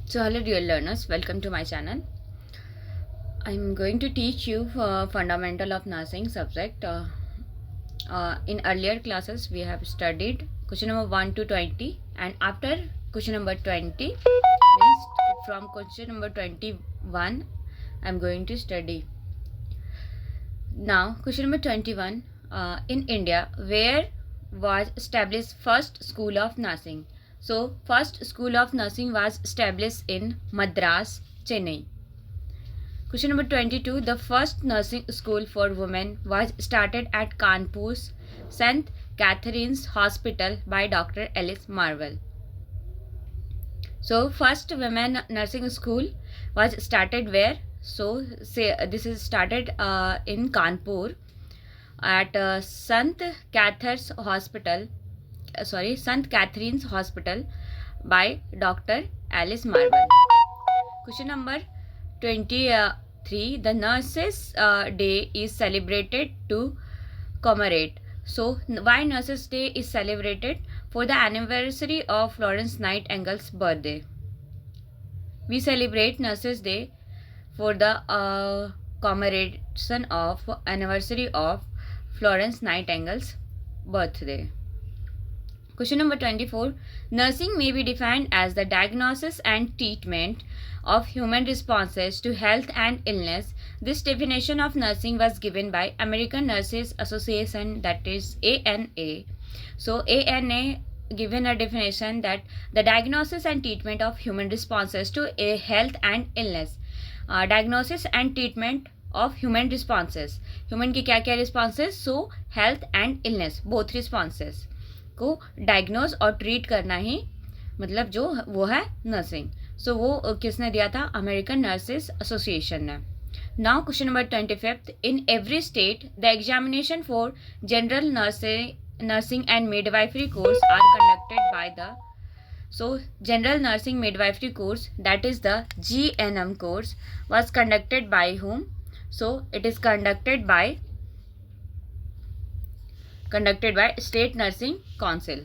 So hello dear learners, welcome to my channel. I'm going to teach you fundamental of nursing subject. In earlier classes we have studied question number 1 to 20, and after question number 20 means from question number 21 I'm going to study. Now question number 21, in India where was established first school of nursing? So first school of nursing was established in Madras, Chennai. Question number 22. The first nursing school for women was started at Kanpur's St. Catherine's Hospital by Dr. Alice Marvel. So, first women nursing school was started where? So, this is started in Kanpur at St. Catherine's Hospital by Dr. Alice Marvel. Question number 23. The Nurses Day is celebrated to commemorate. So, why Nurses Day is celebrated? For the anniversary of Florence Nightingale's birthday. We celebrate Nurses Day for the commemoration of anniversary of Florence Nightingale's birthday. Question number 24. Nursing may be defined as the diagnosis and treatment of human responses to health and illness. This definition of nursing was given by American Nurses Association, that is ANA. So ANA given a definition that the diagnosis and treatment of human responses to a health and illness. Diagnosis and treatment of human responses. Human की क्या क्या responses? So health and illness, both responses को diagnose और treat करना ही मतलब जो वो है नर्सिंग. सो वो किसने दिया था? अमेरिकन नर्सेस एसोसिएशन ने. Now question number 25. In every state the examination for general nursing and midwifery course are conducted by the general nursing midwifery course, that is the GNM course, was conducted by whom? So it is conducted by State Nursing Council.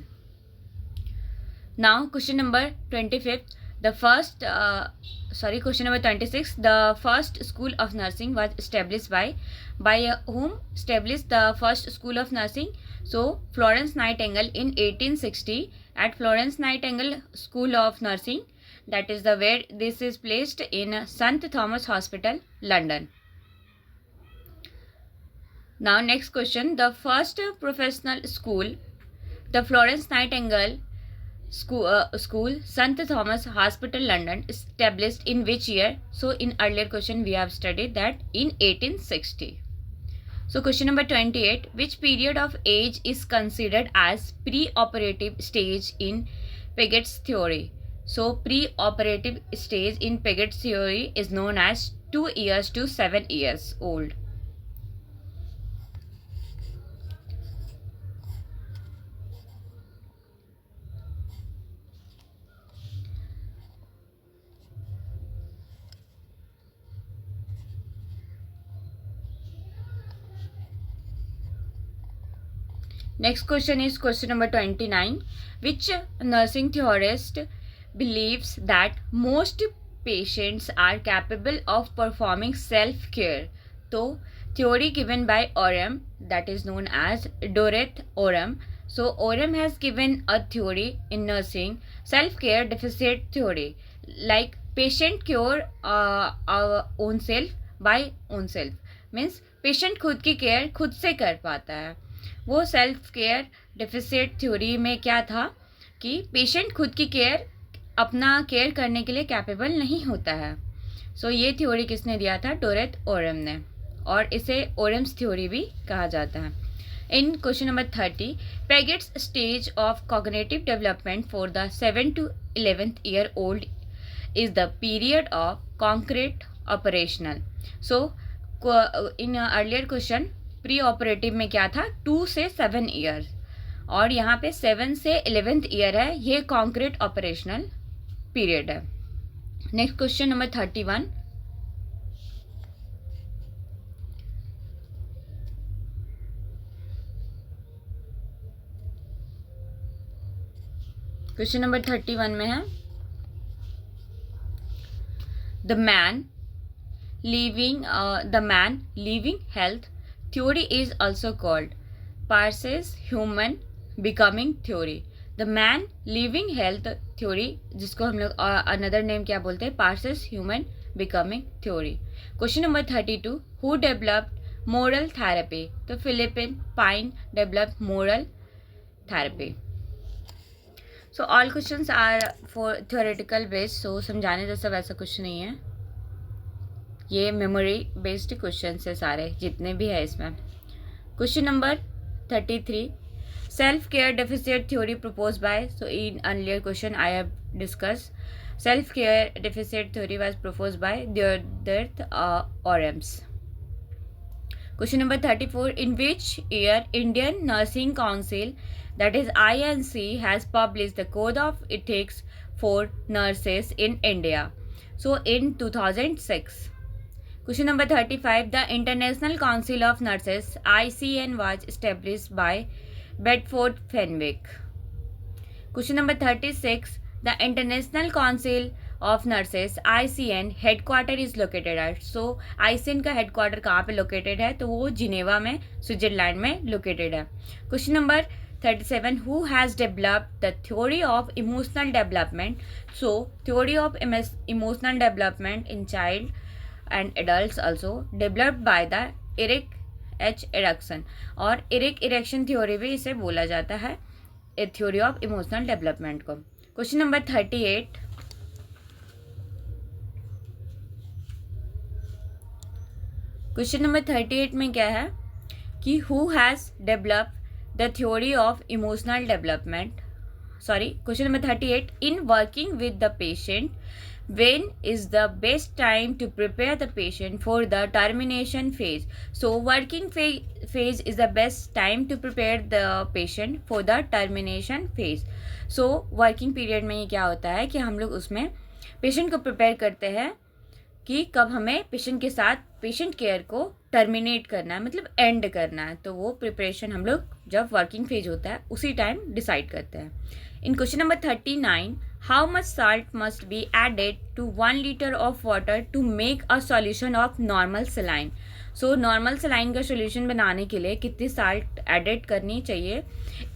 Now question number 25. Question number 26. The first school of nursing was established by whom? Established the first school of nursing. So Florence Nightingale in 1860 at Florence Nightingale School of Nursing, that is the where this is placed in St. Thomas Hospital, London. Now next question. The first professional school, the Florence Nightingale School, St. Thomas Hospital, London, established in which year? So in earlier question we have studied that in 1860. So question number 28. Which period of age is considered as pre-operative stage in Paget's theory? So pre-operative stage in Paget's theory is known as 2 years to 7 years old. Next question is question number 29. Which nursing theorist believes that most patients are capable of performing self-care? So, theory given by Oram, that is known as Dorothy Oram. So, Oram has given a theory in nursing, self-care deficit theory, like patient cure our own self by own self. Means patient खुद की care खुद से कर पाता है. वो self care deficit theory में क्या था कि पेशेंट खुद की केयर अपना केयर करने के लिए कैपेबल नहीं होता है. सो ये थ्योरी किसने दिया था? डोरेथ ओरम ने, और इसे ओरम्स थ्योरी भी कहा जाता है. In question number 30. Piaget's stage of cognitive development for the 7 to 11th year old is the period of concrete operational. So in earlier question pre operative में क्या था? 2 से 7 ईयर, और यहाँ पे 7 से 11th ईयर है. ये कॉन्क्रीट ऑपरेशनल पीरियड है. Next question number 31. Question number 31 में है the man living health theory is also called Parse's human becoming theory. The man living health theory, जिसको हम लोग another name क्या बोलते हैं, Parse's human becoming theory. Question number 32. Who developed moral therapy? तो Philippine Pine developed moral therapy. So all questions are for theoretical based. So समझाने जैसा वैसा कुछ नहीं है, ये मेमोरी बेस्ड क्वेश्चन है सारे जितने भी है इसमें. Question number 33. Self care deficit theory propose by, so in earlier question I have discuss self care deficit theory was propose by Dorothea Orem's. Question number 34. In which year Indian Nursing Council, that is INC, has published the code of ethics for nurses in India? So in 2006. Question number 35. The International Council of Nurses ICN was established by Bedford Fenwick. Question number 36. The International Council of Nurses ICN headquarter is located at. So ICN का headquarter कहाँ पे located है, तो वो Geneva में Switzerland में located है. Question number 37. Who has developed the theory of emotional development? So theory of emotional development in child and adults also developed by the Erik H. Erikson, और Erik Erikson theory भी इसे बोला जाता है, a theory of emotional development को. Question number 38. Question number 38 में क्या है कि who has developed the theory of emotional development? Sorry, question number 38. In working with the patient, when is the best time to prepare the patient for the termination phase? So working phase is the best time to prepare the patient for the termination phase. So working period में ये क्या होता है कि हम लोग उसमें patient को प्रिपेयर करते हैं कि कब हमें पेशेंट के साथ पेशेंट केयर को टर्मिनेट करना है, मतलब एंड करना है. तो वो प्रिपरेशन हम लोग जब वर्किंग फेज होता है उसी टाइम डिसाइड करते हैं. In question number 39. How much salt must be added to 1 litre of water to make a solution of normal saline? So normal saline का सोल्यूशन बनाने के लिए कितनी साल्ट एडेड करनी चाहिए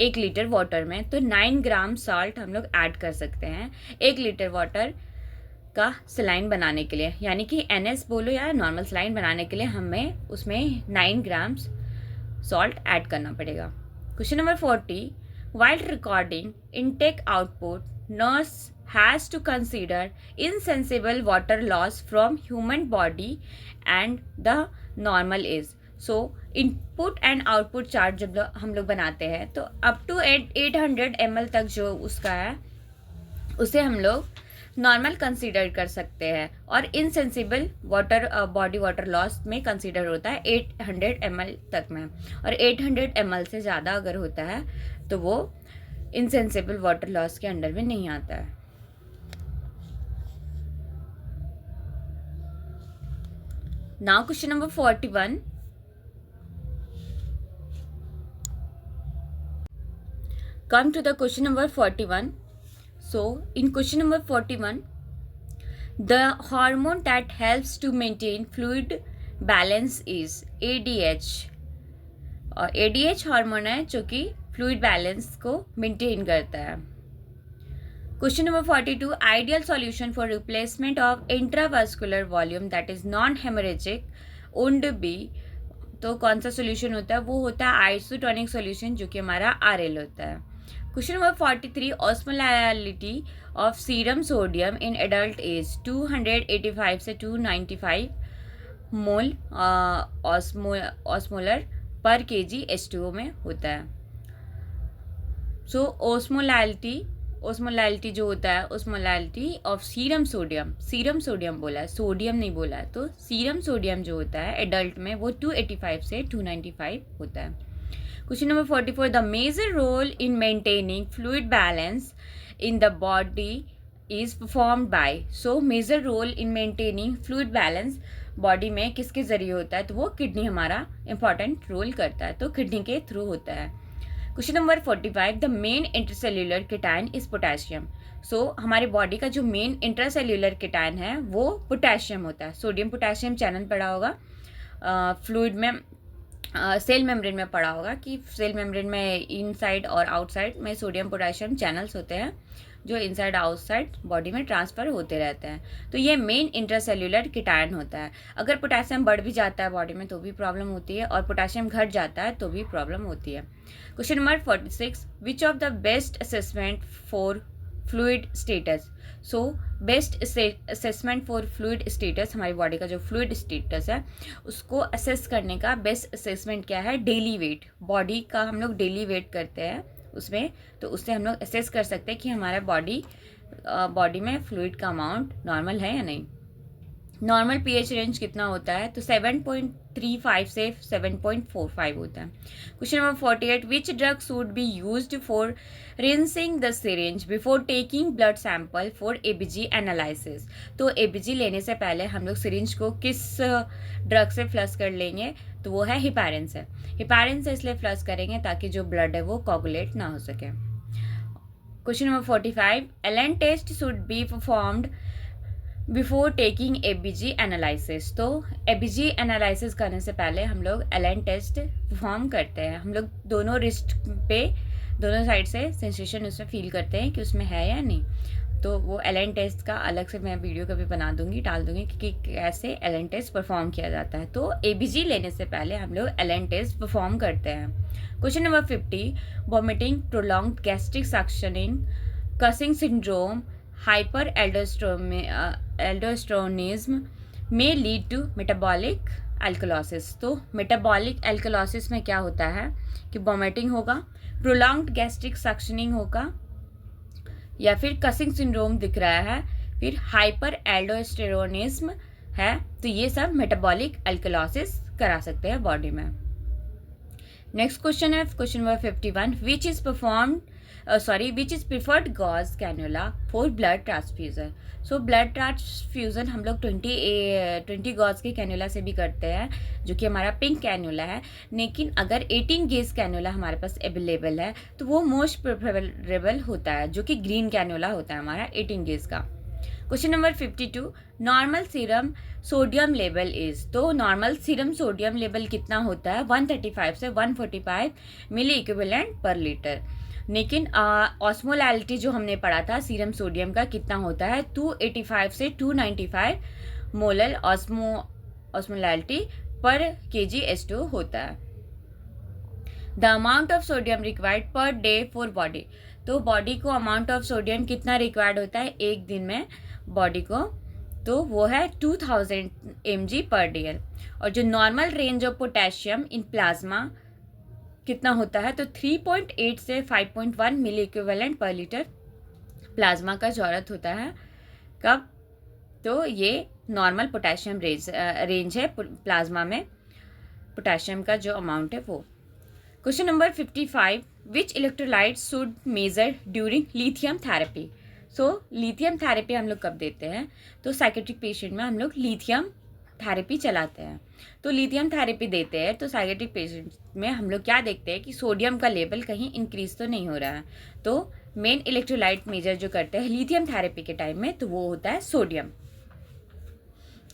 1 लीटर वाटर में? तो 9 ग्राम साल्ट हम लोग ऐड कर सकते हैं 1 लीटर वाटर का सलाइन बनाने के लिए, यानी कि NS बोलो या नॉर्मल सलाइन बनाने के लिए हमें उसमें 9 ग्राम्स सॉल्ट ऐड करना पड़ेगा. Question number 40. While recording intake output, nurse has to consider insensible water loss from human body and the normal is. So input and output chart जब हम लोग बनाते हैं तो अप टू 800 ml तक जो उसका है उसे हम लोग नॉर्मल कंसीडर कर सकते हैं, और insensible water body water loss में कंसीडर होता है 800 ml तक में, और 800 ml से ज़्यादा अगर होता है तो वो इनसेंसिबल वाटर लॉस के अंडर में नहीं आता है. Now question number 41. Come to the question number 41. So in question number 41, the hormone that helps to maintain fluid balance is ADH. और ADH हार्मोन है जो कि फ्लूइड बैलेंस को मेंटेन करता है. Question number 42. Ideal solution for replacement of intravascular volume that is non haemorrhagic would be. तो कौन सा सोल्यूशन होता है? वो होता है आइसोटोनिक सोल्यूशन जो कि हमारा RL होता है. Question number 43. Osmolality of serum sodium in adult age 285 से 295 मोल ऑस्मोलर पर केजी H2O में होता है. सो ऑस्मोलैलिटी जो होता है, ऑस्मोलैलिटी ऑफ सीरम सोडियम बोला है, सोडियम नहीं बोला है. तो सीरम सोडियम जो होता है एडल्ट में वो 285 से 295 होता है. Question number 44. The major role in maintaining fluid balance in the body is performed by. So major role in maintaining fluid balance body में किसके जरिए होता है? तो वो किडनी हमारा इंपॉर्टेंट रोल करता है, तो किडनी के थ्रू होता है. Question number 45. The main intercellular cation is potassium. हमारे बॉडी का जो मेन इंट्रासेल्यूलर कीटायन है वो पोटेशियम होता है. सोडियम पोटेशियम चैनल पड़ा होगा फ्लूइड में, सेल मेम्ब्रेन में पड़ा होगा कि सेल मेम्ब्रेन में इनसाइड और आउटसाइड में सोडियम पोटेशियम चैनल्स होते हैं जो इनसाइड आउटसाइड बॉडी में ट्रांसफ़र होते रहते हैं. तो ये मेन इंट्रासेल्यूलर कीटायन होता है. अगर पोटेशियम बढ़ भी जाता है बॉडी में तो भी प्रॉब्लम होती है, और पोटेशियम घट जाता है तो भी प्रॉब्लम होती है. Question number 46, which of the best assessment for fluid status. Best assessment for fluid status, हमारी बॉडी का जो फ्लूइड स्टेटस है उसको असेस करने का बेस्ट असेसमेंट क्या है? Daily wait. बॉडी का हम लोग डेली वेट करते हैं उसमें, तो उससे हम लोग असेस कर सकते हैं कि हमारा बॉडी में फ्लूइड का अमाउंट नॉर्मल है या नहीं. नॉर्मल पीएच रेंज कितना होता है? तो 7.35 से 7.45 होता है. Question number 48, which drug should be used for rinsing the syringe before taking blood sample for ABG analysis. तो एबीजी लेने से पहले हम लोग सिरिंज को किस ड्रग से फ्लश कर लेंगे? तो वो है हिपैरिन से. हिपैरिन से इसलिए फ्लश करेंगे ताकि जो ब्लड है वो कोगुलेट ना हो सके. Question number 45, Allen test should be performed before taking ABG analysis. तो एबीजी एनालिसिस करने से पहले हम लोग एलन टेस्ट परफॉर्म करते हैं. हम लोग दोनों रिस्ट पे दोनों साइड से सेंसेशन उसमें फील करते हैं कि उसमें है या नहीं. तो वो एलन टेस्ट का अलग से मैं वीडियो कभी बना दूंगी, डाल दूंगी कि कैसे एलन टेस्ट परफॉर्म किया जाता है. तो एबीजी लेने से पहले हम लोग एलन टेस्ट परफॉर्म करते हैं. Question number 50, vomiting, prolonged gastric suctioning, causing syndrome, hyper aldosteronism में लीड टू मेटाबॉलिक एल्कलोसिस. तो मेटाबॉलिक एल्कलोसिस में क्या होता है कि वॉमिटिंग होगा, प्रोलॉन्ग्ड गैस्ट्रिक सक्शनिंग होगा, या फिर कसिंग सिंड्रोम दिख रहा है, फिर हाइपर एल्डोस्टेरोनिज्म है. तो ये सब मेटाबॉलिक एल्कलोसिस करा सकते हैं बॉडी में. नेक्स्ट क्वेश्चन है question number 51, which is preferred gauge cannula for blood transfusion. Blood transfusion हम लोग 20 गॉज के कैन्यूला से भी करते हैं जो कि हमारा पिंक कैन्यूला है. लेकिन अगर 18 गेज कैन्यूला हमारे पास अवेलेबल है तो वो मोस्ट प्रेफरेबल होता है, जो कि ग्रीन कैन्यूला होता है हमारा 18 गेज का. Question number 52, normal serum sodium level is. तो नॉर्मल सीरम सोडियम लेवल कितना होता है? 135 से 145 मिली इक्विवेलेंट पर लीटर. लेकिन ऑस्मोलैलिटी जो हमने पढ़ा था सीरम सोडियम का कितना होता है? 285 से 295 मोलर ऑस्मोलैलिटी पर kg/H2 होता है. The amount of sodium required per day for body. तो बॉडी को अमाउंट ऑफ सोडियम कितना रिक्वायर्ड होता है एक दिन में बॉडी को? तो वो है 2000 mg पर डे. और जो normal range of potassium in plasma कितना होता है? तो 3.8 से 5.1 milli equivalent per litre plasma का जरूरत होता है. कब? तो ये नॉर्मल पोटेशियम रेंज है प्लाज्मा में पोटेशियम का जो अमाउंट है वो. Question number 55, which electrolyte should measure during lithium therapy. Lithium therapy हम लोग कब देते हैं? तो साइकेट्रिक पेशेंट में हम लोग लिथियम थेरेपी चलाते हैं. तो लिथियम थेरेपी देते हैं तो साइकेट्रिक पेशेंट में हम लोग क्या देखते हैं कि सोडियम का लेवल कहीं इंक्रीज तो नहीं हो रहा है. तो मेन इलेक्ट्रोलाइट मेजर जो करते हैं लिथियम थेरेपी के टाइम में तो वो होता है sodium.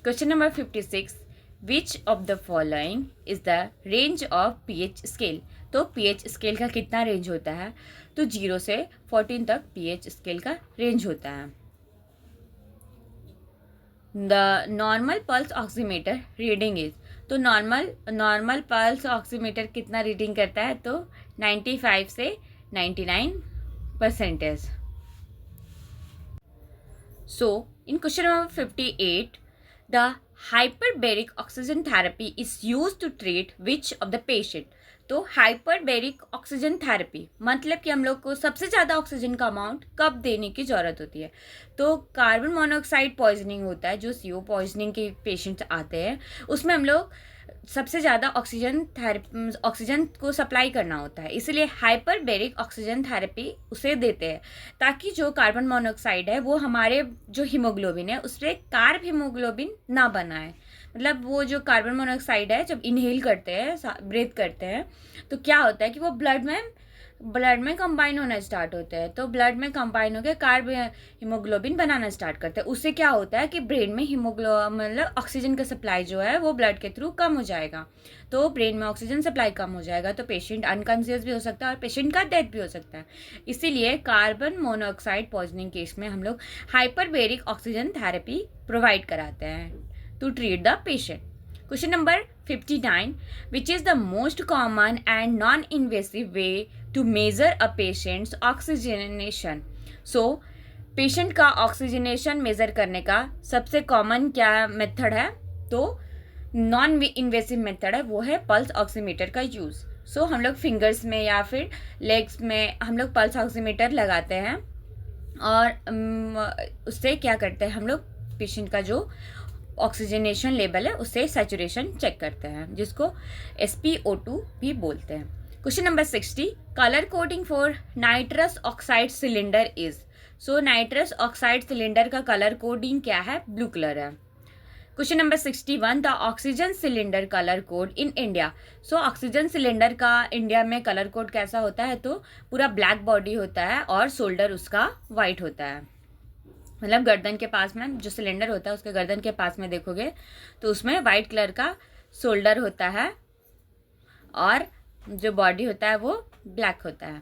Question number 56, which of the following is the range of pH scale. तो पीएच स्केल का कितना रेंज होता है? तो 0 से 14 तक पीएच स्केल का रेंज होता है. The normal pulse oximeter reading is. तो नॉर्मल पल्स ऑक्सीमीटर कितना रीडिंग करता है? तो 95 से 99%. In question number 58, the hyperbaric oxygen therapy is used to treat which of the patient. तो हाइपरबेरिक ऑक्सीजन थेरेपी मतलब कि हम लोग को सबसे ज़्यादा ऑक्सीजन का अमाउंट कब देने की ज़रूरत होती है? तो कार्बन मोनोऑक्साइड पॉइजनिंग होता है, जो CO पॉइजनिंग के पेशेंट्स आते हैं उसमें हम लोग सबसे ज़्यादा ऑक्सीजन को सप्लाई करना होता है, इसलिए हाइपरबेरिक ऑक्सीजन थेरेपी उसे देते हैं ताकि जो कार्बन मोनोऑक्साइड है वो हमारे जो हीमोग्लोबिन है उस पर कार्ब हीमोग्लोबिन ना बनाए. मतलब वो जो कार्बन मोनोऑक्साइड है जब इनहेल करते हैं ब्रीथ करते हैं तो क्या होता है कि वो ब्लड में ब्लड में कंबाइन होना स्टार्ट होते हैं, तो ब्लड में कंबाइन होकर कार्ब हीमोग्लोबिन बनाना स्टार्ट करते हैं। उससे क्या होता है कि ब्रेन में मतलब ऑक्सीजन का सप्लाई जो है वो ब्लड के थ्रू कम हो जाएगा, तो ब्रेन में ऑक्सीजन सप्लाई कम हो जाएगा, तो पेशेंट अनकॉन्शियस भी हो सकता है और पेशेंट का डेथ भी हो सकता है। इसीलिए कार्बन मोनोऑक्साइड पॉइजनिंग केस में हम लोग हाइपरबेरिक ऑक्सीजन थेरेपी प्रोवाइड कराते हैं to treat the patient. Question number 59. Which is the most common and non-invasive way to measure a patient's oxygenation? So, patient का ऑक्सीजनेशन मेज़र करने का सबसे common क्या मेथड है? तो नॉन इन्वेसिव मेथड है, वो है पल्स ऑक्सीमीटर का यूज़। सो हम लोग फिंगर्स में या फिर लेग्स में हम लोग पल्स ऑक्सीमीटर लगाते हैं और उससे क्या करते हैं, हम लोग पेशेंट का जो ऑक्सीजनेशन लेवल है उससे सैचुरेशन चेक करते हैं, जिसको SpO2 भी बोलते हैं। Question number 60. Colour coding for nitrous oxide cylinder is. So nitrous oxide cylinder का कलर कोडिंग क्या है? ब्लू कलर है। Question number 61. The oxygen cylinder colour code in India. So oxygen cylinder का इंडिया में colour code कैसा होता है? तो पूरा ब्लैक बॉडी होता है और शोल्डर उसका वाइट होता है, मतलब गर्दन के पास में जो सिलेंडर होता है उसके गर्दन के पास में देखोगे तो उसमें वाइट कलर का शोल्डर होता है और जो बॉडी होता है वो ब्लैक होता है।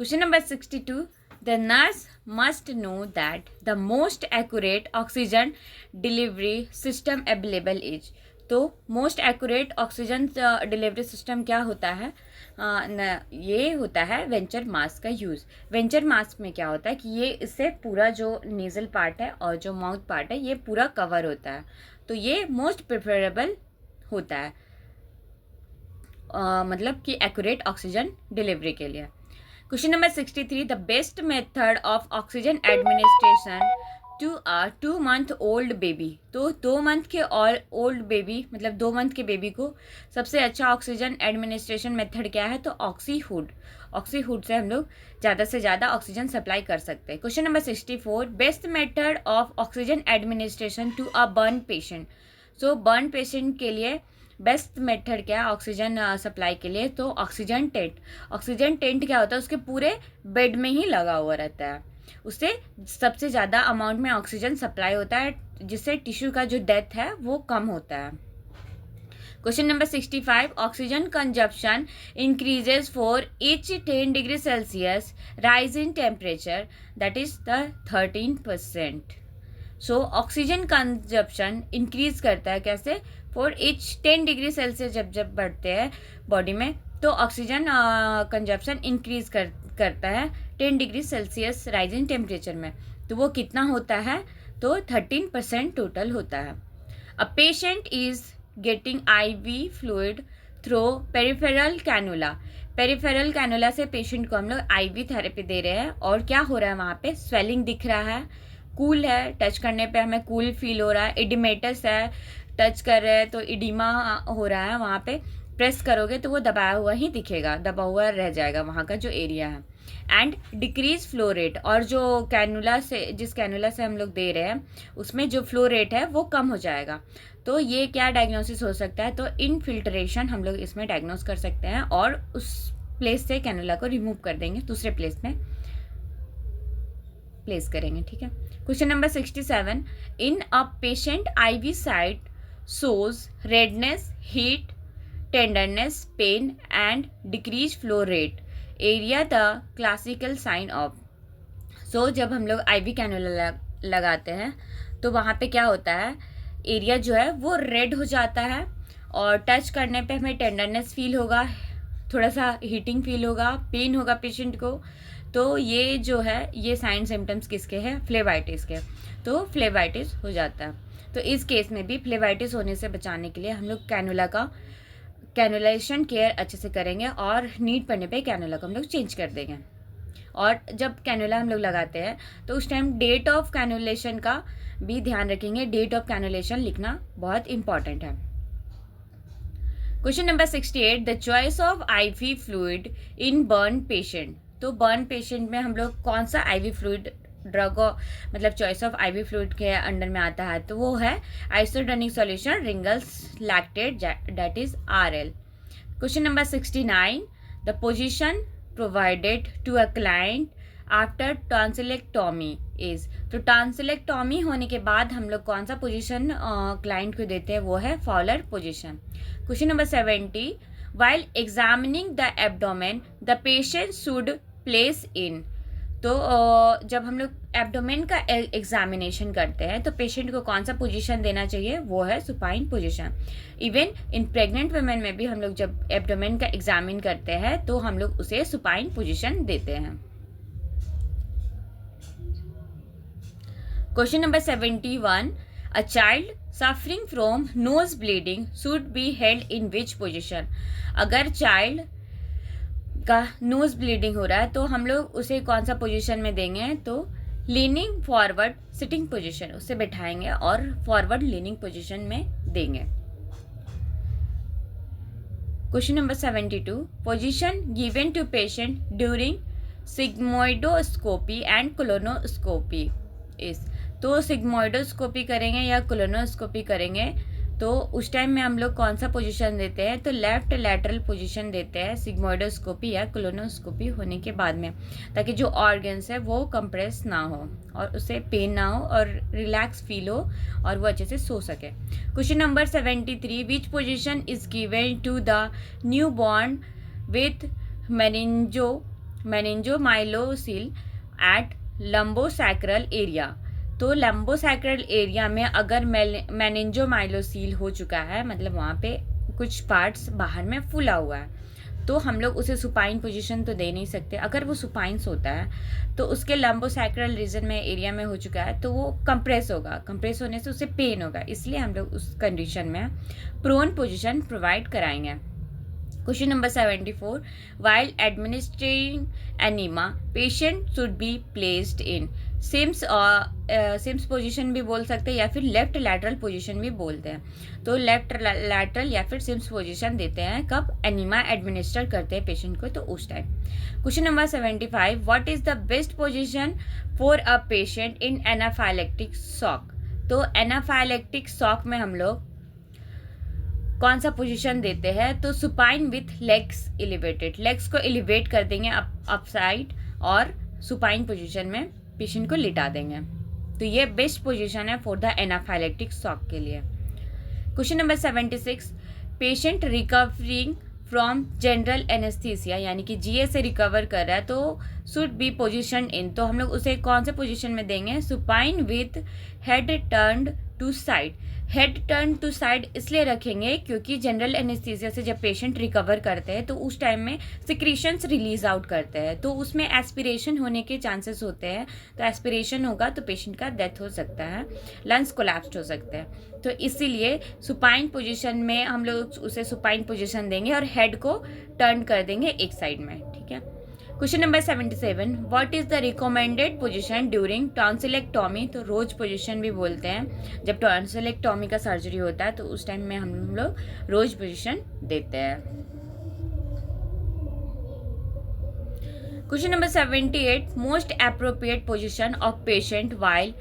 Question number 62. The nurse must know that the most accurate oxygen delivery system available is. तो most accurate oxygen delivery system क्या होता है? ये होता है वेंचर मास्क का यूज़। वेंचर मास्क में क्या होता है कि ये इससे पूरा जो नेज़ल पार्ट है और जो माउथ पार्ट है ये पूरा कवर होता है, तो ये मोस्ट प्रेफरेबल होता है मतलब कि एक्यूरेट ऑक्सीजन डिलीवरी के लिए। Question number 63. The best method of oxygen administration to a 2 month old baby. तो 2 month के ओल्ड बेबी मतलब 2 month के बेबी को सबसे अच्छा ऑक्सीजन एडमिनिस्ट्रेशन मेथड क्या है? तो ऑक्सीहुड। ऑक्सीहुड से हम लोग ज़्यादा से ज़्यादा ऑक्सीजन सप्लाई कर सकते हैं। Question number 64. Best method of oxygen administration to a burn patient. So burn patient के लिए बेस्ट मेथड क्या है ऑक्सीजन सप्लाई के लिए? तो ऑक्सीजन टेंट। ऑक्सीजन टेंट क्या होता है? उसके पूरे बेड में ही लगा हुआ रहता है, उससे सबसे ज़्यादा अमाउंट में ऑक्सीजन सप्लाई होता है, जिससे टिश्यू का जो डेथ है वो कम होता है। Question number 65. Oxygen consumption increases for each 10 degree Celsius rise in temperature, that is the 13%. So oxygen consumption increase करता है कैसे? फॉर each 10 degree Celsius जब बढ़ते हैं बॉडी में तो ऑक्सीजन कंजप्शन इंक्रीज करता है 10 degree Celsius rise in temperature में। तो वो कितना होता है? तो 13% टोटल होता है। A patient is getting IV fluid through peripheral cannula. Peripheral cannula से पेशेंट को हम लोग IV थेरेपी दे रहे हैं और क्या हो रहा है? वहाँ पे स्वेलिंग दिख रहा है, कूल है, टच करने पे हमें कूल फील हो रहा है, इडिमेटस है, टच कर रहे हैं तो इडिमा हो रहा है, वहाँ पे प्रेस करोगे तो वो दबाया हुआ ही दिखेगा, दबा हुआ रह जाएगा वहाँ का जो एरिया है। एंड डिक्रीज फ्लो रेट, और जो कैनुला से जिस कैनुला से हम लोग दे रहे हैं उसमें जो फ्लो रेट है वो कम हो जाएगा। तो ये क्या डायग्नोसिस हो सकता है? तो इनफिल्ट्रेशन हम लोग इसमें डायग्नोस कर सकते हैं और उस प्लेस से कैनुला को रिमूव कर देंगे, दूसरे प्लेस में प्लेस करेंगे, ठीक है। Question number 67. In a patient IV site shows redness, heat, tenderness, pain and decreased flow rate. Area the classical sign of. So जब हम लोग IV कैनुला लगाते हैं तो वहाँ पे क्या होता है? एरिया जो है वो रेड हो जाता है और टच करने पे हमें टेंडरनेस फील होगा, थोड़ा सा हीटिंग फील होगा, पेन होगा पेशेंट को। तो ये जो है ये साइन सिम्टम्स किसके हैं? फ्लेवाइटिस के। तो फ्लेवाइटिस हो जाता है। तो इस केस में भी फ्लेवाइटिस होने से बचाने के लिए हम लोग कैनुला का कैनुलेशन केयर अच्छे से करेंगे और नीड पड़ने पे कैनुला को हम लोग चेंज कर देंगे। और जब कैनुला हम लोग लगाते हैं तो उस टाइम डेट ऑफ कैनुलेशन का भी ध्यान रखेंगे। डेट ऑफ कैनुलेशन लिखना बहुत इंपॉर्टेंट है। Question number 68. The choice of IV fluid in burn patient. तो बर्न पेशेंट में हम लोग कौन सा IV फ्लूइड ड्रग मतलब चॉइस ऑफ IV फ्लूइड के अंडर में आता है? तो वो है isotonic solution wrinkles lactate, that is RL। Question number 69. The position provided to a client after tonsillectomy is, तो टॉन्सिलेक्टॉमी होने के बाद हम लोग कौन सा पोजीशन क्लाइंट को देते हैं, वो है Fowler position. Question number 70, while examining the abdomen the patient should place in, तो जब हम लोग एब्डोमेन का एग्जामिनेशन करते हैं तो पेशेंट को कौन सा पोजीशन देना चाहिए, वो है supine position. Even in pregnant women में भी हम लोग जब एब्डोमेन का एग्जामिन करते हैं तो हम लोग उसे सुपाइन पोजीशन देते हैं. Question number 71, a child suffering from nose bleeding should be held in which position. अगर चाइल्ड का नोज ब्लीडिंग हो रहा है तो हम लोग उसे कौन सा पोजीशन में देंगे, तो लीनिंग फॉरवर्ड सिटिंग पोजीशन, उसे बैठाएंगे और फॉरवर्ड लीनिंग पोजीशन में देंगे. Question number 72, position given to patient during sigmoidoscopy and colonoscopy is, तो सिग्मोइडोस्कोपी करेंगे या कोलोनोस्कोपी करेंगे तो उस टाइम में हम लोग कौन सा पोजीशन देते हैं, तो लेफ्ट लैटरल पोजीशन देते हैं सिग्मोइडोस्कोपी या कोलोनोस्कोपी होने के बाद में, ताकि जो ऑर्गन्स है वो कंप्रेस ना हो और उसे पेन ना हो और रिलैक्स फील हो और वो अच्छे से सो सके. Question number 73, which position is given to the new born with meningomyelocele at lumbosacral area. तो लंबोसैक्रल एरिया में अगर मेनिंजोमाइलोसील हो चुका है, मतलब वहाँ पे कुछ पार्ट्स बाहर में फूला हुआ है, तो हम लोग उसे सुपाइन पोजीशन तो दे नहीं सकते. अगर वो सुपाइन होता है तो उसके लंबोसैक्रल रीजन में एरिया में हो चुका है तो वो कंप्रेस होगा, कंप्रेस होने से उसे पेन होगा, इसलिए हम लोग उस कंडीशन में प्रोन पोजीशन प्रोवाइड कराएंगे. Question number 74, while administering enema patient should be placed in Sims position भी बोल सकते हैं या फिर लेफ्ट लैटरल पोजीशन भी बोलते हैं. तो लेफ्ट लैटरल या फिर सिम्स पोजीशन देते हैं कब एनिमा एडमिनिस्टर करते हैं पेशेंट को, तो उस time. Question number 75, what is the best position for a patient in anaphylactic shock. तो एनाफाइलेक्टिक शॉक में हम लोग कौन सा पोजीशन देते हैं, तो supine with legs elevated, legs को एलिवेट कर देंगे अप साइड और सुपाइन पोजीशन में पेशेंट को लिटा देंगे. तो ये बेस्ट पोजीशन है फॉर द एनाफाइलेक्टिक शॉक के लिए. Question number 76, patient recovering from general anaesthesia, यानी कि जीए से रिकवर कर रहा है तो शुड बी पोजीशन इन, तो हम लोग उसे कौन से पोजीशन में देंगे, supine with head turned to side. Head turn to side इसलिए रखेंगे क्योंकि जनरल एनेस्थीसिया से जब पेशेंट रिकवर करते हैं तो उस टाइम में सिक्रीशंस रिलीज आउट करते हैं, तो उसमें एस्पिरेशन होने के चांसेस होते हैं. तो एस्पिरेशन होगा तो पेशेंट का डेथ हो सकता है, लंग्स कोलैप्स हो सकते हैं. तो इसीलिए सुपाइन पोजीशन में हम लोग उसे सुपाइन पोजीशन देंगे और हेड को टर्न कर देंगे एक साइड में. ठीक है. Question number 77, what is the recommended position during tonsillectomy. तो रोज पोजीशन भी बोलते हैं, जब टॉन्सिलेक्टॉमी का सर्जरी होता है तो उस टाइम में हम लोग रोज पोजीशन देते हैं. Question number 78, most appropriate position of patient while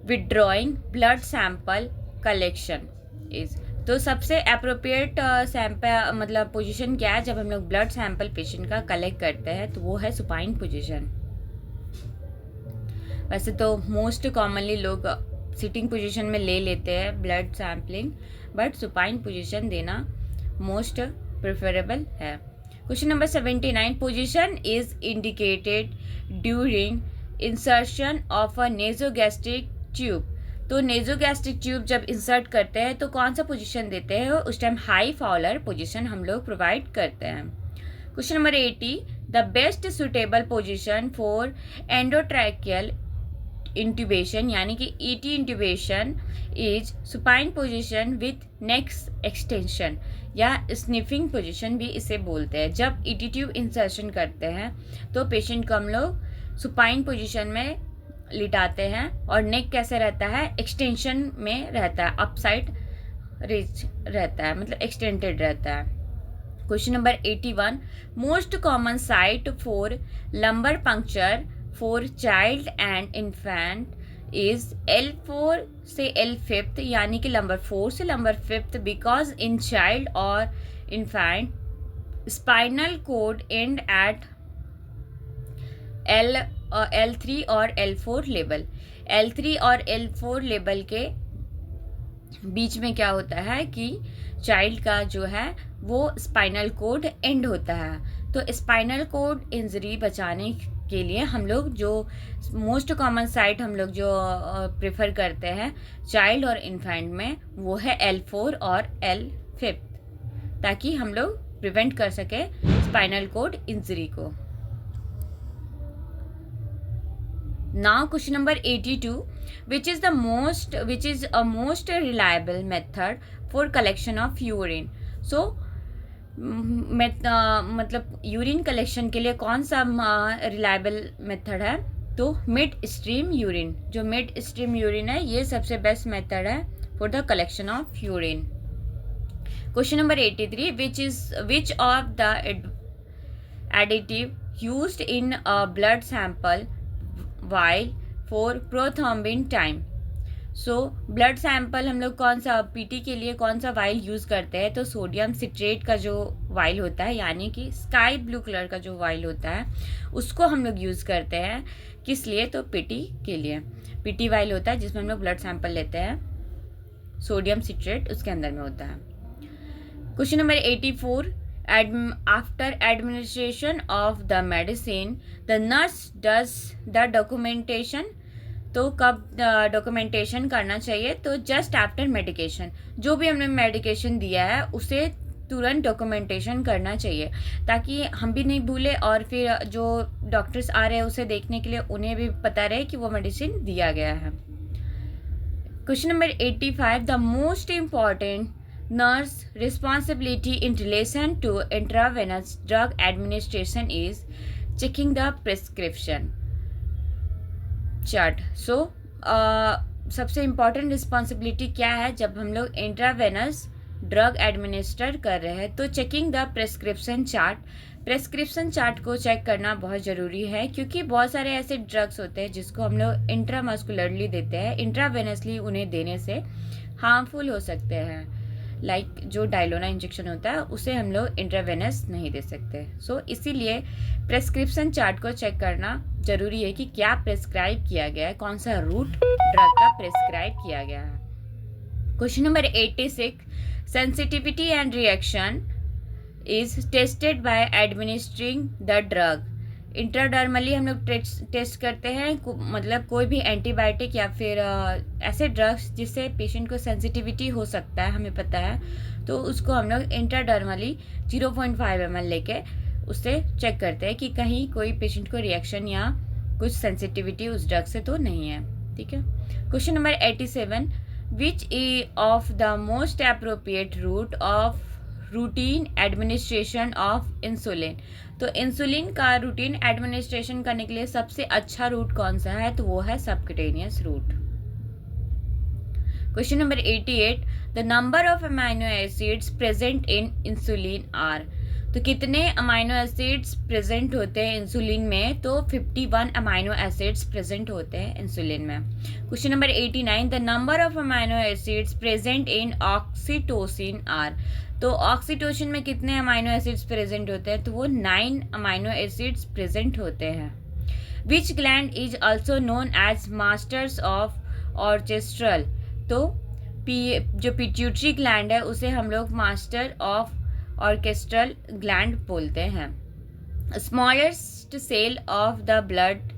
withdrawing blood sample collection is. तो सबसे अप्रोप्रिएट सैंपल मतलब पोजीशन क्या है जब हम लोग ब्लड सैंपल पेशेंट का कलेक्ट करते हैं, तो वो है सुपाइन पोजीशन. वैसे तो मोस्ट कॉमनली लोग सिटिंग पोजीशन में ले लेते हैं blood sampling, but supine position देना मोस्ट प्रेफरेबल है. Question number 79, position is indicated during insertion of a nasogastric tube. तो नेजोगैस्ट्रिक ट्यूब जब इंसर्ट करते हैं तो कौन सा पोजीशन देते हैं, उस टाइम हाई फॉलर पोजीशन हम लोग प्रोवाइड करते हैं. Question number 80, the best suitable position for endotracheal intubation यानी कि ET intubation is supine position with neck extension या स्निफिंग पोजीशन भी इसे बोलते हैं. जब ईटी ट्यूब इंसर्शन करते हैं तो पेशेंट को हम लोग सुपाइन पोजीशन में लिटाते हैं और नेक कैसे रहता है, एक्सटेंशन में रहता है, अप साइड रिच रहता है, मतलब एक्सटेंडेड रहता है. Question number 81, most common site for lumbar puncture for child and infant is L4 से L5 यानी कि लंबर 4 से लंबर 5 बिकॉज इन चाइल्ड और infant spinal cord and at L3 और L4 लेवल। L3 और L4 लेवल के बीच में क्या होता है कि चाइल्ड का जो है वो स्पाइनल कोड एंड होता है। तो स्पाइनल कोड इंजरी बचाने के लिए हम लोग जो मोस्ट कॉमन साइट हम लोग जो प्रेफर करते हैं चाइल्ड और इन्फेंट में, वो है L4 और L5, ताकि हम लोग प्रिवेंट कर सके स्पाइनल कोड इंजरी को। Now question number 82, which is a most reliable method for collection of urine. So मतलब यूरिन कलेक्शन के लिए कौन सा रिलायबल मेथड है? तो मिड स्ट्रीम यूरिन, जो मिड स्ट्रीम यूरिन है ये सबसे बेस्ट मेथड है for the collection of urine. Question number 83, which of the additive used in a blood sample while for prothrombin time? So blood sample हम लोग कौन सा PT के लिए कौन सा वाइल यूज़ करते हैं? तो सोडियम सिट्रेट का जो वाइल होता है, यानी कि स्काई ब्लू कलर का जो वाइल होता है, उसको हम लोग यूज़ करते हैं। किस लिए? तो पीटी के लिए। पीटी वाइल होता है जिसमें हम लोग ब्लड सैंपल लेते हैं, सोडियम सिट्रेट उसके अंदर में होता है। Question number 84, after administration of the medicine the nurse does the documentation. तो कब डॉक्यूमेंटेशन करना चाहिए? तो जस्ट आफ्टर मेडिकेशन, जो भी हमने मेडिकेशन दिया है उसे तुरंत डॉक्यूमेंटेशन करना चाहिए, ताकि हम भी नहीं भूले और फिर जो डॉक्टर्स आ रहे हैं उसे देखने के लिए उन्हें भी पता रहे कि वो मेडिसिन दिया गया है। Question number 85, the most important nurse responsibility in relation to intravenous drug administration is checking the prescription chart. So सबसे इम्पॉर्टेंट रिस्पॉन्सिबिलिटी क्या है जब हम लोग इंट्रावेनस ड्रग एडमिनिस्टर कर रहे हैं? तो checking the prescription chart. Prescription chart को चेक करना बहुत ज़रूरी है, क्योंकि बहुत सारे ऐसे ड्रग्स होते हैं जिसको हम लोग इंट्रामस्कुलरली देते हैं, इंट्रावेनसली उन्हें देने से हार्मफुल हो सकते हैं। लाइक जो डायलोना इंजेक्शन होता है उसे हम लोग इंट्रावेनस नहीं दे सकते। सो इसीलिए प्रेस्क्रिप्शन चार्ट को चेक करना ज़रूरी है कि क्या प्रेस्क्राइब किया गया है, कौन सा रूट ड्रग का प्रेस्क्राइब किया गया है। Question number 86, sensitivity and reaction is tested by administering the drug. Intradermally हम लोग टेस्ट करते हैं, मतलब कोई भी एंटीबायोटिक या फिर ऐसे ड्रग्स जिससे पेशेंट को सेंसिटिविटी हो सकता है, हमें पता है, तो उसको हम लोग इंट्राडर्मली 0.5 ml लेके उससे चेक करते हैं कि कहीं कोई पेशेंट को रिएक्शन या कुछ सेंसिटिविटी उस ड्रग से तो नहीं है। ठीक है। Question number 87, which of the most appropriate route of routine administration of insulin. तो इंसुलिन का रूटीन एडमिनिस्ट्रेशन करने के लिए सबसे अच्छा रूट कौन सा है? तो वो है subcutaneous route. Question number 88, the number of amino acids present in insulin are. तो कितने अमाइनो एसिड्स प्रेजेंट होते हैं इंसुलिन में? तो 51 अमाइनो एसिड्स प्रेजेंट होते हैं इंसुलिन में। Question number 89, the number of amino acids present in oxytocin are. तो ऑक्सीटोसिन में कितने अमाइनो एसिड्स प्रेजेंट होते हैं? तो वो 9 अमाइनो एसिड्स प्रेजेंट होते हैं। Which gland is also known as masters of orchestral. तो जो पिट्यूटरी ग्लैंड है उसे हम लोग मास्टर ऑफ ऑर्केस्ट्रल ग्लैंड बोलते हैं। Smallest cell of the blood.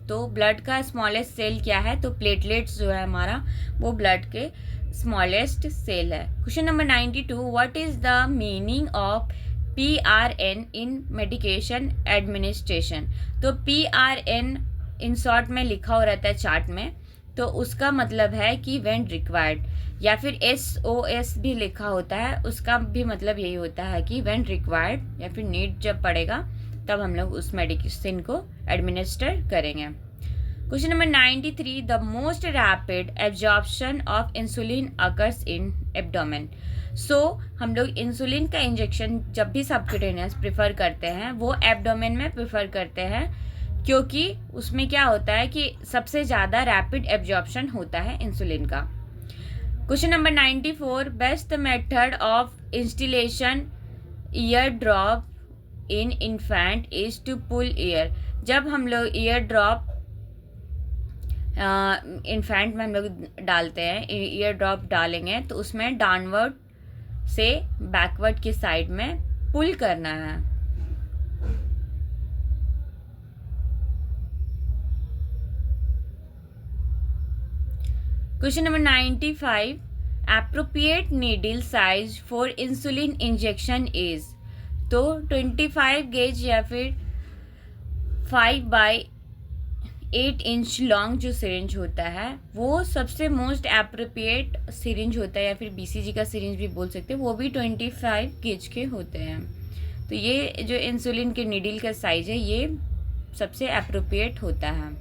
तो ब्लड का स्मॉलेस्ट सेल क्या है? तो प्लेटलेट्स जो है हमारा, वो ब्लड के स्मॉलेस्ट सेल है। Question number 92, what is the meaning of PRN in medication administration. तो PRN इन शॉर्ट में लिखा हो रहता है चार्ट में, तो उसका मतलब है कि व्हेन रिक्वायर्ड, या फिर SOS भी लिखा होता है, उसका भी मतलब यही होता है कि व्हेन रिक्वायर्ड या फिर नीड जब पड़ेगा तब हम लोग उस मेडिसिन को एडमिनिस्टर करेंगे। Question number 93, the most rapid absorption of insulin occurs in abdomen. So हम लोग इंसुलिन का इंजेक्शन जब भी सबक्यूटेनियस प्रेफर करते हैं वो एब्डोमेन में प्रेफर करते हैं, क्योंकि उसमें क्या होता है कि सबसे ज़्यादा रैपिड एब्जॉर्प्शन होता है इंसुलिन का। Question number 94, best method of instillation ear drop in infant is to pull ear. जब हम लोग ईयर ड्रॉप इन्फेंट में हम लोग डालते हैं, ईयर ड्रॉप डालेंगे तो उसमें डाउनवर्ड से बैकवर्ड की साइड में पुल करना है। Question number 95, appropriate needle size for insulin injection is. तो 25 गेज या फिर 5/8 इंच लॉन्ग जो सिरिंज होता है वो सबसे मोस्ट एप्रोप्रिएट सिरिंज होता है, या फिर BCG का सिरिंज भी बोल सकते हैं, वो भी 25 गेज के होते हैं। तो ये जो इंसुलिन के नीडल का साइज है ये सबसे एप्रोप्रिएट होता है।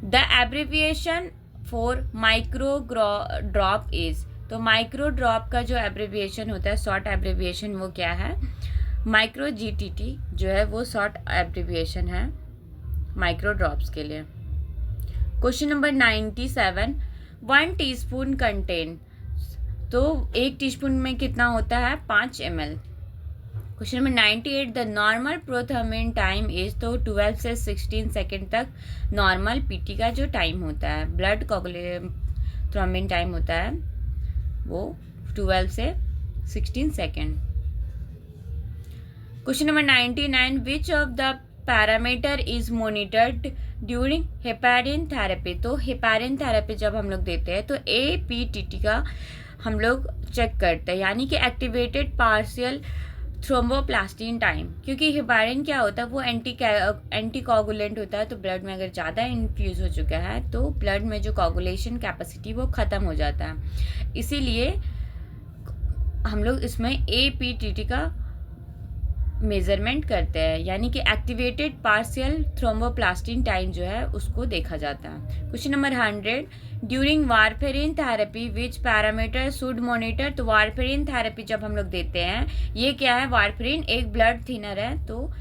The abbreviation for micro drop is. तो माइक्रो ड्रॉप का जो एब्रिविएशन होता है, शॉर्ट एब्रिविएशन, वो क्या है? माइक्रो GTT जो है वो शॉर्ट एब्रिविएशन है माइक्रो ड्रॉप्स के लिए। Question number 97, 1 teaspoon contain. तो 1 टीस्पून में कितना होता है? 5 ml। Question number 98, the normal prothrombin time is. तो 12 से 16 सेकेंड तक नॉर्मल PT का जो टाइम होता है, ब्लड थ्रोम्बिन टाइम होता है वो 12 से 16 second. Question number 99, which of the parameter is monitored during heparin therapy. तो हेपारिन थेरेपी जब हम लोग देते हैं तो APTT का हम लोग चेक करते हैं, यानी कि एक्टिवेटेड पार्शियल थ्रोम्बोप्लास्टिन टाइम। क्योंकि हेपारिन क्या होता है? वो एंटी कोगुलेंट होता है। तो ब्लड में अगर ज़्यादा इन्फ्यूज़ हो चुका है तो ब्लड में जो कोगुलेशन कैपेसिटी वो ख़त्म हो जाता है, इसीलिए हम लोग इसमें APTT का मेजरमेंट करते हैं, यानी कि एक्टिवेटेड पार्शियल थ्रोम्बोप्लास्टिन टाइम जो है उसको देखा जाता है। Question number 100, during warfarin therapy which parameter should monitor. तो वारफेरिन थेरेपी जब हम लोग देते हैं, ये क्या है? वारफेरिन एक ब्लड थिनर है। तो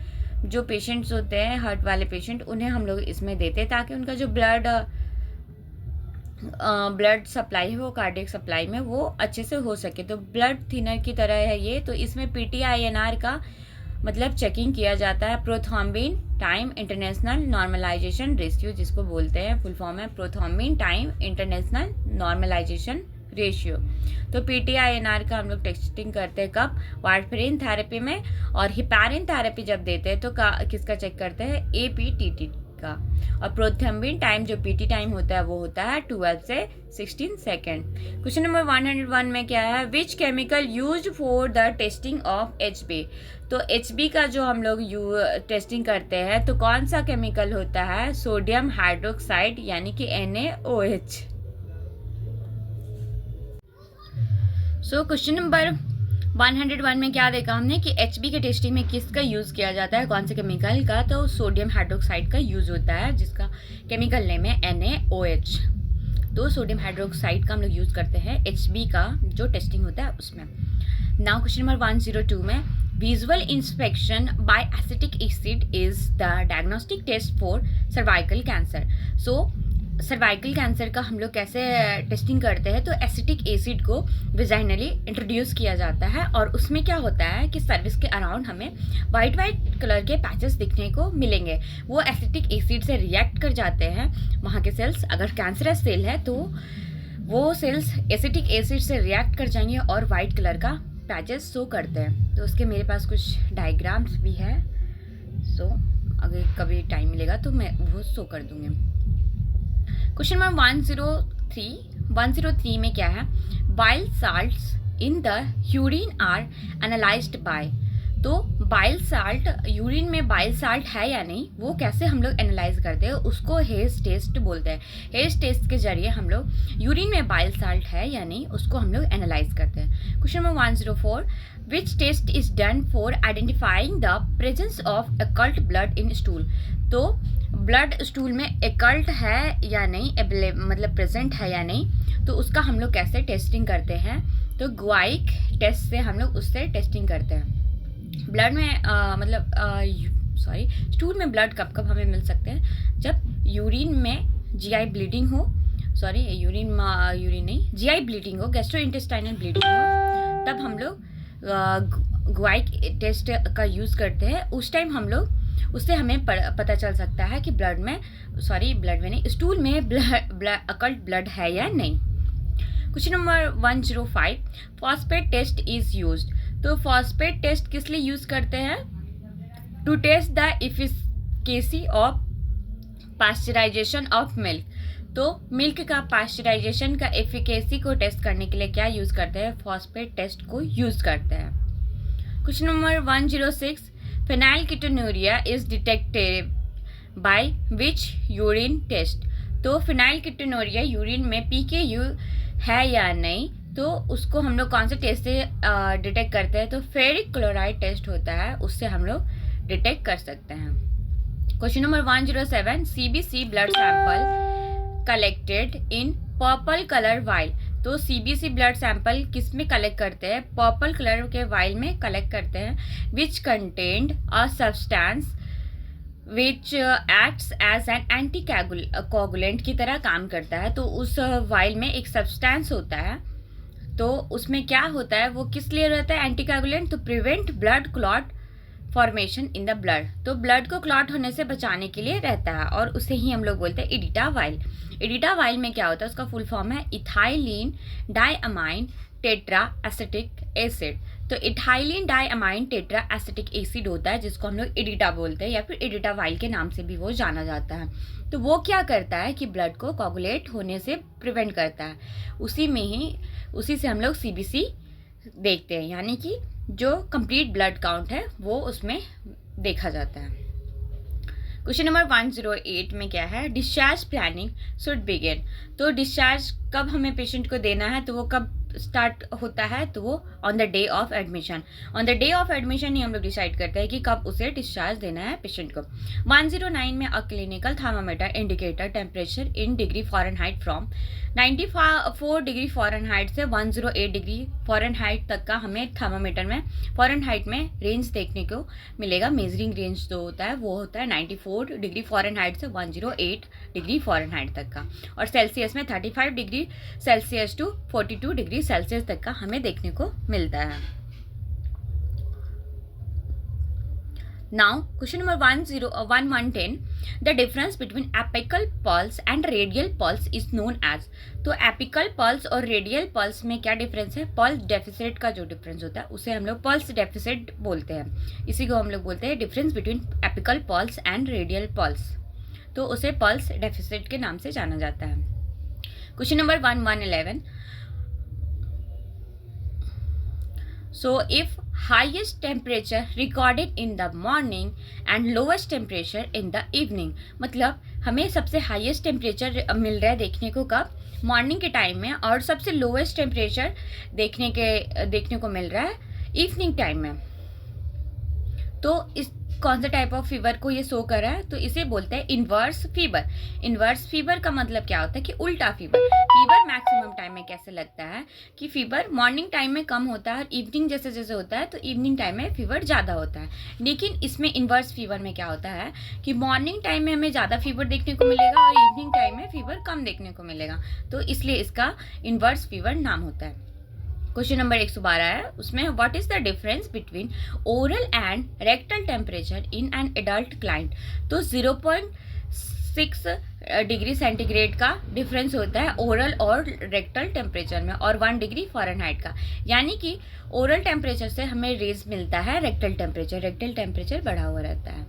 जो पेशेंट्स होते हैं हार्ट वाले पेशेंट, उन्हें हम लोग इसमें देते हैं ताकि उनका जो ब्लड सप्लाई है वो कार्डियक सप्लाई में वो अच्छे से हो सके। तो ब्लड थिनर की तरह है ये। तो इसमें PTINR का मतलब चेकिंग किया जाता है, prothrombin time international normalisation ratio जिसको बोलते हैं, फुल फॉर्म है prothrombin time international normalisation ratio. तो PTINR का हम लोग टेस्टिंग करते हैं कब? वारफेरिन थेरेपी में। और हेपारिन थेरेपी जब देते हैं तो किसका चेक करते हैं? APTT का। और प्रोथ्रोम्बिन टाइम जो PT टाइम होता है वो होता है 12 से 16 सेकेंड। क्वेश्चन नंबर 101 में क्या है? Which chemical use for the testing of HB। तो HB का जो हम लोग टेस्टिंग करते हैं तो कौन सा केमिकल होता है? सोडियम हाइड्रोक्साइड यानी कि NaOH। सो क्वेश्चन नंबर 101 में क्या देखा हमने कि HB के टेस्टिंग में किसका यूज़ किया जाता है, कौन से केमिकल का? तो सोडियम हाइड्रोक्साइड का यूज़ होता है जिसका केमिकल नेम है NaOH। तो सोडियम हाइड्रोक्साइड का हम लोग यूज़ करते हैं HB का जो टेस्टिंग होता है उसमें। नाउ क्वेश्चन नंबर 102 में, visual inspection by acetic acid is the diagnostic test for cervical cancer. So cervical cancer का हम लोग कैसे टेस्टिंग करते हैं? तो एसिटिक एसिड को विजाइनली इंट्रोड्यूस किया जाता है और उसमें क्या होता है कि सर्विस के अराउंड हमें वाइट कलर के पैचेस दिखने को मिलेंगे। वो एसिटिक एसिड से रिएक्ट कर जाते हैं वहाँ के सेल्स। अगर कैंसरस सेल है तो वो सेल्स एसिटिक एसिड से रिएक्ट कर जाएंगे और वाइट कलर का पैचेस शो करते हैं। तो उसके मेरे पास कुछ डायग्राम्स भी है, सो अगर कभी टाइम मिलेगा तो मैं वो शो कर दूँगी। क्वेश्चन नंबर 103 में क्या है? Bile salts in the urine are analysed by. तो बाइल साल्ट, यूरिन में बाइल साल्ट है या नहीं वो कैसे हम लोग एनालाइज करते हैं? उसको हेज टेस्ट बोलते हैं। हेज टेस्ट के जरिए हम लोग यूरिन में बाइल साल्ट है या नहीं उसको हम लोग एनालाइज करते हैं। Question number 104, which test is done for identifying the presence of occult blood in stool. तो ब्लड स्टूल में एकल्ट है या नहीं, मतलब प्रेजेंट है या नहीं, तो उसका हम लोग कैसे टेस्टिंग करते हैं? तो ग्वाइक टेस्ट से हम लोग उससे टेस्टिंग करते हैं। ब्लड में स्टूल में ब्लड कब कब हमें मिल सकते हैं? जब यूरिन में GI ब्लीडिंग हो, यूरिन नहीं, GI ब्लीडिंग हो, गैस्ट्रोइंटेस्टाइनल ब्लीडिंग हो, तब हम लोग ग्वाइक टेस्ट का यूज़ करते हैं। उस टाइम हम लोग उससे हमें पता चल सकता है कि ब्लड में नहीं, स्टूल में अकल्ट ब्लड है या नहीं। Question number 105, phosphate test is used. तो फॉस्फेट टेस्ट किस लिए यूज करते हैं? To test the efficacy of pasteurisation of milk. तो मिल्क का पास्चराइजेशन का एफिकेसी को टेस्ट करने के लिए क्या यूज करते हैं? फॉस्फेट टेस्ट को यूज करते हैं। Question number 106, phenylketonuria is detected by which urine test. तो फेनाइलकीटोन्यूरिया यूरिन में PKU है या नहीं, तो उसको हम लोग कौन से टेस्ट से डिटेक्ट करते हैं? तो फेरिक क्लोराइड टेस्ट होता है, उससे हम लोग डिटेक्ट कर सकते हैं। Question number 107, CBC blood sample collected in purple colour vial. तो CBC ब्लड सैंपल किस में कलेक्ट करते हैं? पर्पल कलर के वाइल में कलेक्ट करते हैं। Which contained a substance which acts as an anticoagulant की तरह काम करता है। तो उस वाइल में एक सब्सटेंस होता है, तो उसमें क्या होता है, वो किस लिए रहता है एंटी कोगुलेंट? तो prevent blood clot formation in the blood. तो ब्लड को क्लॉट होने से बचाने के लिए रहता है, और उसे ही हम लोग बोलते हैं एडिटा वाइल। एडिटा वाइल में क्या होता है? उसका फुल फॉर्म है ethylene diamine tetra acetic acid. तो ethylene diamine tetra acetic acid होता है, जिसको हम लोग एडिटा बोलते हैं, या फिर एडिटा वाइल के नाम से भी वो जाना जाता है। तो वो क्या करता है कि ब्लड को कोगुलेट होने से प्रिवेंट करता है। उसी से हम लोग CBC देखते हैं, यानी कि जो कंप्लीट ब्लड काउंट है वो उसमें देखा जाता है। क्वेश्चन नंबर 108 में क्या है? Discharge planning should begin. तो डिस्चार्ज कब हमें पेशेंट को देना है, तो वो कब स्टार्ट होता है? तो वो on the day of admission. On the day of admission ही हम लोग डिसाइड करते हैं कि कब उसे डिस्चार्ज देना है पेशेंट को। 109 में a clinical thermometer indicator temperature in degree Fahrenheit from 94 degree Fahrenheit से 108 डिग्री फ़ारेनहाइट तक का हमें थर्मामीटर में फ़ारेनहाइट में रेंज देखने को मिलेगा। मेजरिंग रेंज जो होता है वो होता है 94 डिग्री फ़ारेनहाइट से 108 डिग्री फ़ारेनहाइट तक का, और सेल्सियस में 35 degree Celsius to 42 degree Celsius तक का हमें देखने को मिलता है। Now question number 110, the difference between apical pulse and radial pulse is known as. तो एपिकल पल्स और रेडियल पल्स में क्या डिफरेंस है? पल्स डेफिसिट का जो डिफरेंस होता है उसे हम लोग पल्स डेफिसिट बोलते हैं। इसी को हम लोग बोलते हैं difference between apical pulse and radial pulse, तो उसे पल्स डेफिसिट के नाम से जाना जाता है। Question number 111, so if highest temperature recorded in the morning and lowest temperature in the evening, मतलब हमें सबसे हाईएस्ट टेम्परेचर मिल रहा है देखने को कब? मॉर्निंग के टाइम में, और सबसे लोवेस्ट टेम्परेचर देखने को मिल रहा है इवनिंग टाइम में। तो इस कौन सा टाइप ऑफ फीवर को ये शो कर रहा है? तो इसे बोलते हैं इन्वर्स फीवर। इन्वर्स फीवर का मतलब क्या होता है कि उल्टा फीवर। फीवर मैक्सिमम टाइम में कैसे लगता है कि फीवर मॉर्निंग टाइम में कम होता है, इवनिंग जैसे जैसे होता है तो इवनिंग टाइम में फीवर ज़्यादा होता है। लेकिन इसमें इन्वर्स फीवर में क्या होता है कि मॉर्निंग टाइम में हमें ज़्यादा फीवर देखने को मिलेगा और इवनिंग टाइम में फीवर कम देखने को मिलेगा, तो इसलिए इसका इन्वर्स फीवर नाम होता है। क्वेश्चन नंबर 112 है, उसमें what is the difference between oral and rectal temperature in an adult client. तो 0.6 डिग्री सेंटीग्रेड का डिफरेंस होता है ओरल और रेक्टल टेम्परेचर में, और 1 डिग्री फ़ारेनहाइट का, यानी कि ओरल टेम्परेचर से हमें रेज मिलता है रेक्टल टेम्परेचर बढ़ा हुआ रहता है।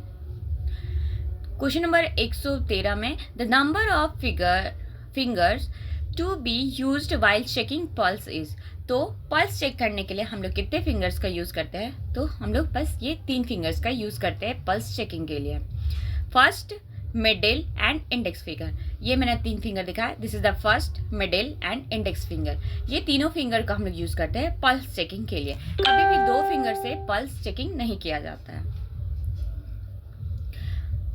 क्वेश्चन नंबर 113 में the number of fingers to be used while checking pulse is. तो पल्स चेक करने के लिए हम लोग कितने फिंगर्स का यूज़ करते हैं? तो हम लोग बस ये 3 फिंगर्स का यूज़ करते हैं पल्स चेकिंग के लिए। First, middle and index finger. ये मैंने 3 फिंगर दिखाया, this is the first, middle and index finger. ये तीनों फिंगर का हम लोग यूज़ करते हैं पल्स चेकिंग के लिए। कभी भी 2 फिंगर से पल्स चेकिंग नहीं किया जाता है।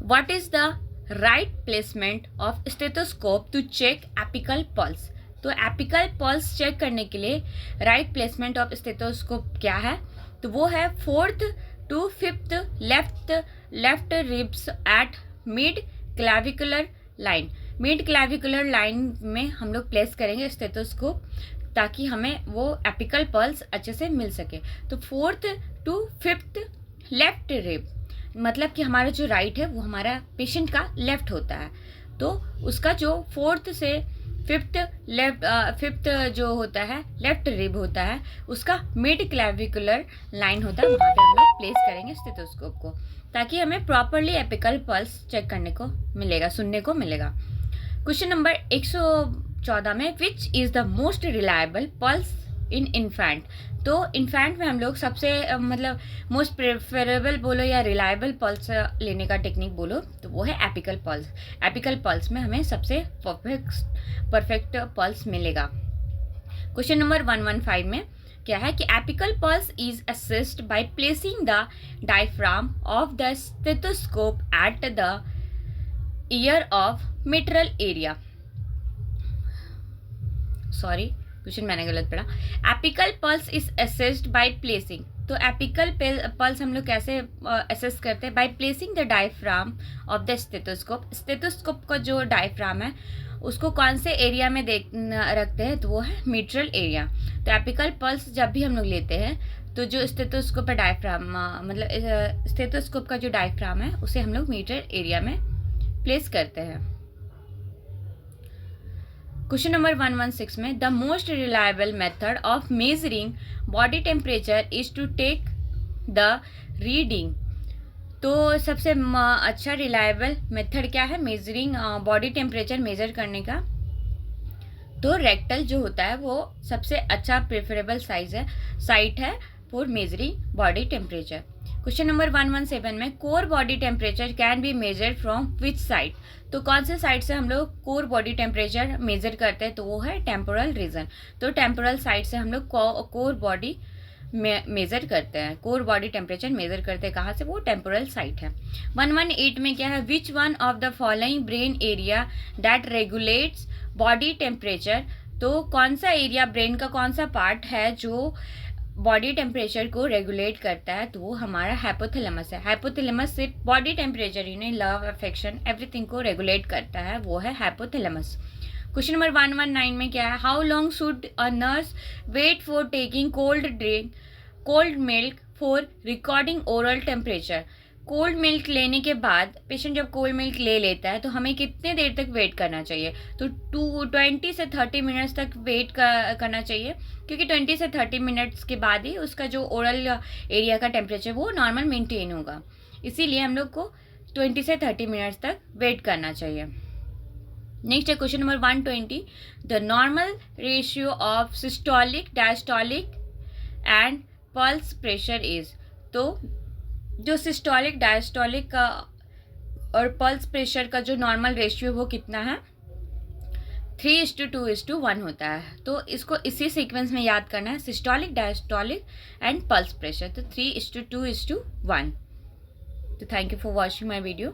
What is the right placement of stethoscope to check apical pulse. तो एपिकल पल्स चेक करने के लिए राइट प्लेसमेंट ऑफ स्टेथोस्कोप क्या है? तो वो है 4th to 5th left ribs at mid clavicular line. Mid clavicular line में हम लोग प्लेस करेंगे स्टेथोस्कोप, ताकि हमें वो एपिकल पल्स अच्छे से मिल सके। तो 4th to 5th left rib. मतलब कि हमारा जो राइट है वो हमारा पेशेंट का लेफ्ट होता है, तो उसका जो 4th से 5th जो होता है लेफ्ट रिब होता है, उसका मिड क्लेविकुलर लाइन होता है, वहाँ पे हम लोग प्लेस करेंगे स्टेथोस्कोप को, ताकि हमें प्रॉपरली एपिकल पल्स चेक करने को मिलेगा, सुनने को मिलेगा। क्वेश्चन नंबर 114 में which is the most reliable pulse in infant. तो इन्फेंट में हम लोग सबसे मतलब मोस्ट प्रेफरेबल बोलो या रिलायबल पल्स लेने का टेक्निक बोलो तो वो है एपिकल पल्स। एपिकल पल्स में हमें सबसे परफेक्ट पल्स मिलेगा। क्वेश्चन नंबर 115 में क्या है कि apical pulse is assist by placing the diaphragm of the stethoscope at the year of mitral area. Sorry, question मैंने गलत पढ़ा। Apical pulse is assessed by placing, तो एपिकल पल्स हम लोग कैसे असेस करते हैं? By placing the diaphragm of the stethoscope. Stethoscope का जो डायफ्राम है उसको कौन से एरिया में रखते हैं? तो वो है मिट्रल एरिया। तो एपिकल पल्स जब भी हम लोग लेते हैं तो जो स्टेथोस्कोप का डायफ्राम मतलब स्टेथोस्कोप का जो डायफ्राम है उसे हम लोग मिट्रल एरिया में प्लेस करते हैं। क्वेश्चन नंबर 116 में the most reliable method of measuring body temperature is to take the reading. तो सबसे अच्छा रिलायबल मेथड क्या है मेजरिंग बॉडी टेम्परेचर मेजर करने का? तो रेक्टल जो होता है वो सबसे अच्छा प्रेफरेबल साइट है for measuring body temperature. Question number 117 में core body temperature can be measured from which side. तो कौन से साइड से हम लोग कोर बॉडी टेम्परेचर मेजर करते हैं? तो वो है टेम्पोरल रीजन। तो टेम्पोरल साइड से हम लोग कोर बॉडी मेजर करते हैं, कोर बॉडी टेम्परेचर मेजर करते हैं। कहाँ से? वो टेम्पोरल साइट है। 118 में क्या है? Which one of the following brain area that regulates body temperature. तो कौन सा एरिया, ब्रेन का कौन सा पार्ट है जो बॉडी टेम्परेचर को रेगुलेट करता है? तो वो हमारा हाइपोथैलेमस है। हाइपोथैलेमस सिर्फ बॉडी टेम्परेचर ही नहीं, लव, अफेक्शन, एवरीथिंग को रेगुलेट करता है, वो है हाइपोथैलेमस। क्वेश्चन नंबर 119 में क्या है? How long should a nurse wait for taking cold milk for recording oral temperature. Cold milk लेने के बाद पेशेंट जब कोल्ड मिल्क ले लेता है तो हमें कितने देर तक वेट करना चाहिए? तो 20 से 30 मिनट्स तक वेट करना चाहिए, क्योंकि 20 से 30 मिनट्स के बाद ही उसका जो ओरल एरिया का टेम्परेचर वो नॉर्मल मेंटेन होगा। इसीलिए हम लोग को 20 से 30 मिनट्स तक वेट करना चाहिए। नेक्स्ट है question number 120, the normal ratio of systolic, diastolic and pulse pressure is. तो जो सिस्टोलिक, डायस्टोलिक का और पल्स प्रेशर का जो नॉर्मल रेशियो वो कितना है? 3:2:1 होता है। तो इसको इसी सीक्वेंस में याद करना है, systolic, diastolic and pulse pressure. तो 3:2:1। तो thank you for watching my video.